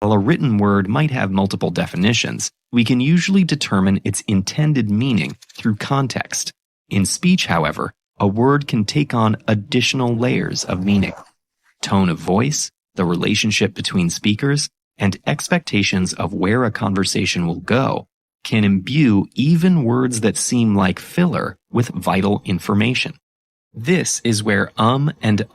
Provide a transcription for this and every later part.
While a written word might have multiple definitions, we can usually determine its intended meaning through context. In speech, however, a word can take on additional layers of meaning. Tone of voice, the relationship between speakers, and expectations of where a conversation will go can imbue even words that seem like filler with vital information. This is where and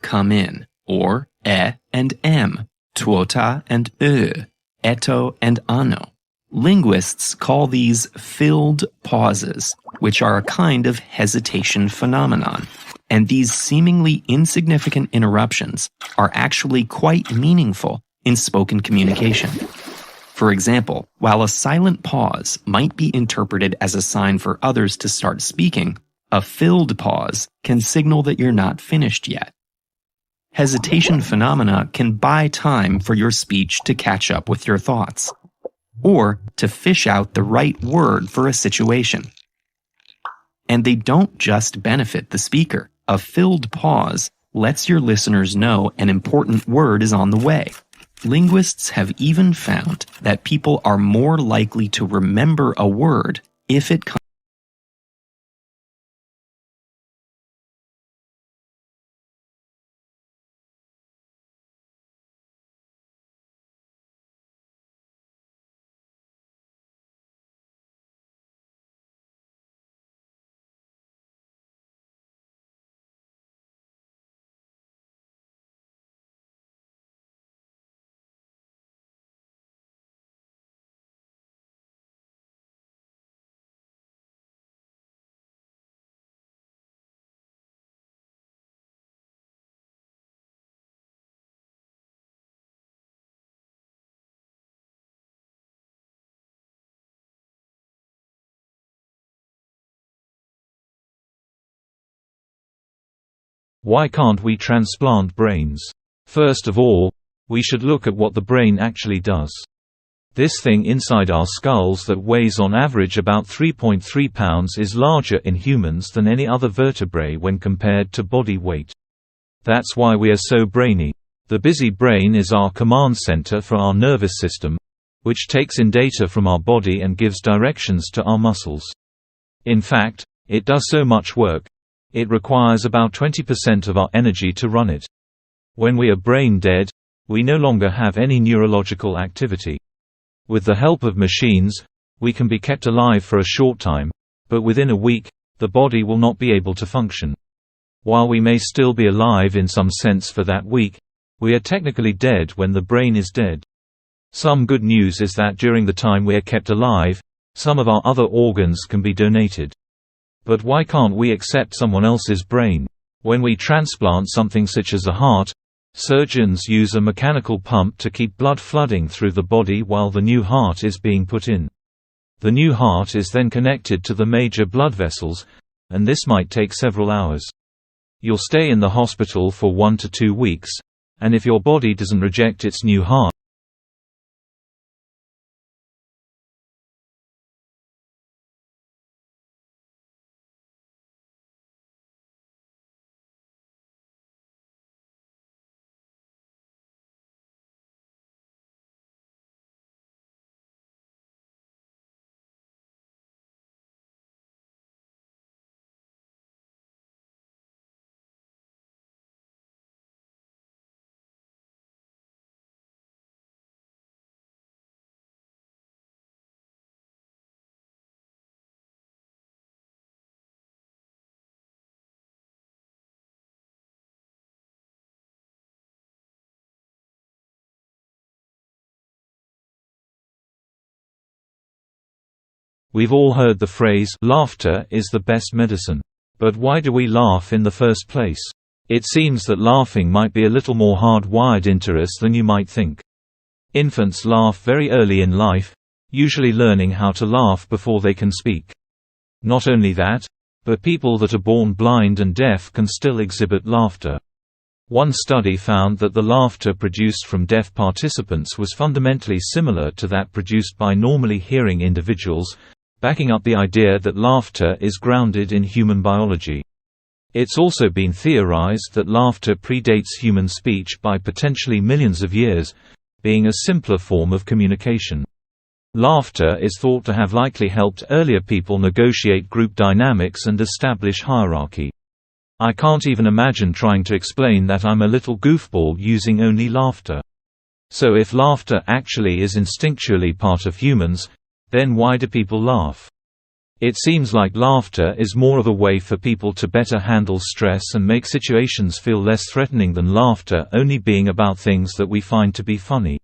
come in, or and m, tuota and eto and ano. Linguists call these filled pauses, which are a kind of hesitation phenomenon, and these seemingly insignificant interruptions are actually quite meaningful in spoken communication. For example, while a silent pause might be interpreted as a sign for others to start speaking, a filled pause can signal that you're not finished yet. Hesitation phenomena can buy time for your speech to catch up with your thoughts, or to fish out the right word for a situation. And they don't just benefit the speaker. A filled pause lets your listeners know an important word is on the way. Linguists have even found that people are more likely to remember a word if it comes. Why can't we transplant brains? First of all, we should look at what the brain actually does. This thing inside our skulls that weighs on average about 3.3 pounds is larger in humans than any other vertebrae when compared to body weight. That's why we are so brainy. The busy brain is our command center for our nervous system, which takes in data from our body and gives directions to our muscles. In fact, it does so much work, it requires about 20% of our energy to run it. When we are brain dead, we no longer have any neurological activity. With the help of machines, we can be kept alive for a short time, but within a week, the body will not be able to function. While we may still be alive in some sense for that week, we are technically dead when the brain is dead. Some good news is that during the time we are kept alive, some of our other organs can be donated. But why can't we accept someone else's brain? When we transplant something such as a heart, surgeons use a mechanical pump to keep blood flooding through the body while the new heart is being put in. The new heart is then connected to the major blood vessels, and this might take several hours. You'll stay in the hospital for 1 to 2 weeks, and if your body doesn't reject its new heart, we've all heard the phrase, laughter is the best medicine. But why do we laugh in the first place? It seems that laughing might be a little more hardwired into us than you might think. Infants laugh very early in life, usually learning how to laugh before they can speak. Not only that, but people that are born blind and deaf can still exhibit laughter. One study found that the laughter produced from deaf participants was fundamentally similar to that produced by normally hearing individuals, backing up the idea that laughter is grounded in human biology. It's also been theorized that laughter predates human speech by potentially millions of years, being a simpler form of communication. Laughter is thought to have likely helped earlier people negotiate group dynamics and establish hierarchy. I can't even imagine trying to explain that I'm a little goofball using only laughter. So if laughter actually is instinctually part of humans, then why do people laugh? It seems like laughter is more of a way for people to better handle stress and make situations feel less threatening than laughter only being about things that we find to be funny.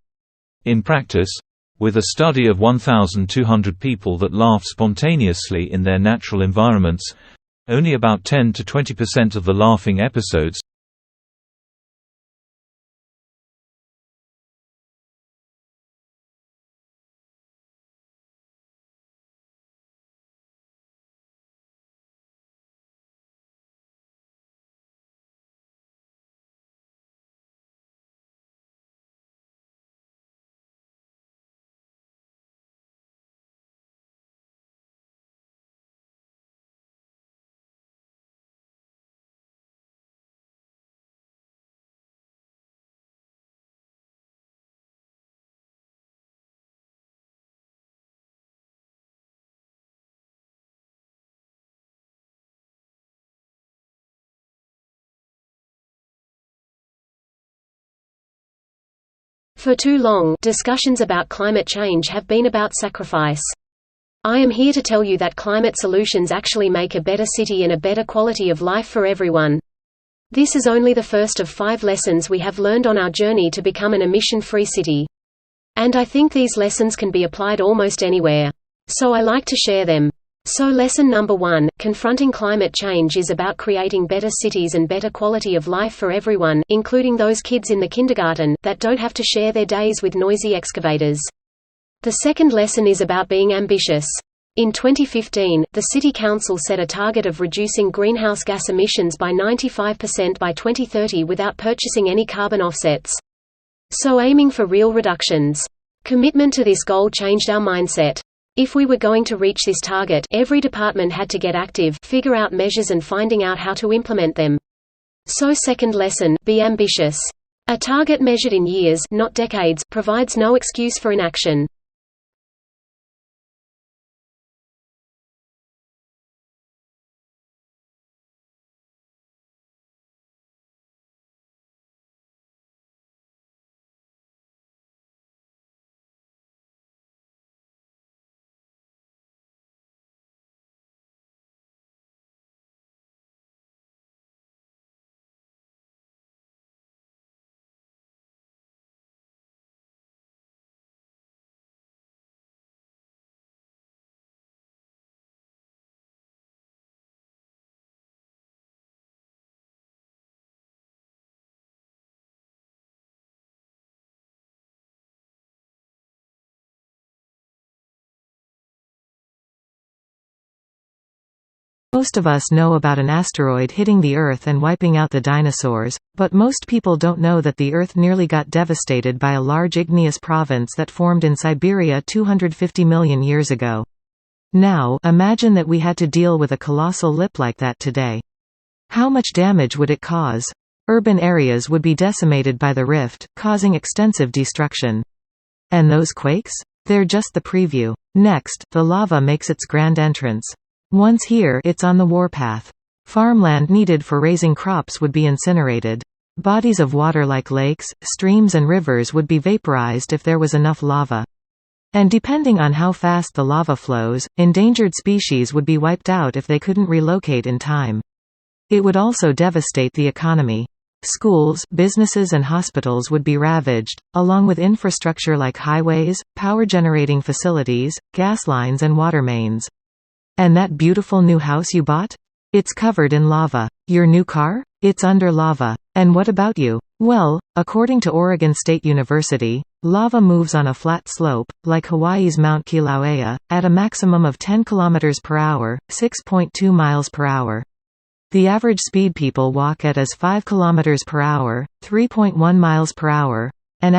In practice, with a study of 1,200 people that laugh spontaneously in their natural environments, only about 10 to 20% of the laughing episodes For too long, discussions about climate change have been about sacrifice. I am here to tell you that climate solutions actually make a better city and a better quality of life for everyone. This is only the first of 5 lessons we have learned on our journey to become an emission-free city. And I think these lessons can be applied almost anywhere. So I like to share them. So lesson number 1, confronting climate change is about creating better cities and better quality of life for everyone, including those kids in the kindergarten, that don't have to share their days with noisy excavators. The second lesson is about being ambitious. In 2015, the City Council set a target of reducing greenhouse gas emissions by 95% by 2030 without purchasing any carbon offsets. So aiming for real reductions. Commitment to this goal changed our mindset. If we were going to reach this target, every department had to get active, figure out measures and finding out how to implement them. So second lesson, be ambitious. A target measured in years, not decades, provides no excuse for inaction. Most of us know about an asteroid hitting the Earth and wiping out the dinosaurs, but most people don't know that the Earth nearly got devastated by a large igneous province that formed in Siberia 250 million years ago. Now, imagine that we had to deal with a colossal lip like that today. How much damage would it cause? Urban areas would be decimated by the rift, causing extensive destruction. And those quakes? They're just the preview. Next, the lava makes its grand entrance. Once here, it's on the warpath. Farmland needed for raising crops would be incinerated. Bodies of water like lakes, streams and rivers would be vaporized if there was enough lava. And depending on how fast the lava flows, endangered species would be wiped out if they couldn't relocate in time. It would also devastate the economy. Schools, businesses and hospitals would be ravaged, along with infrastructure like highways, power generating facilities, gas lines and water mains. And that beautiful new house you bought? It's covered in lava. Your new car? It's under lava. And what about you? Well, according to Oregon State University, lava moves on a flat slope, like Hawaii's Mount Kilauea, at a maximum of 10 km per hour, 6.2 miles per hour. The average speed people walk at is 5 km per hour, 3.1 miles per hour, and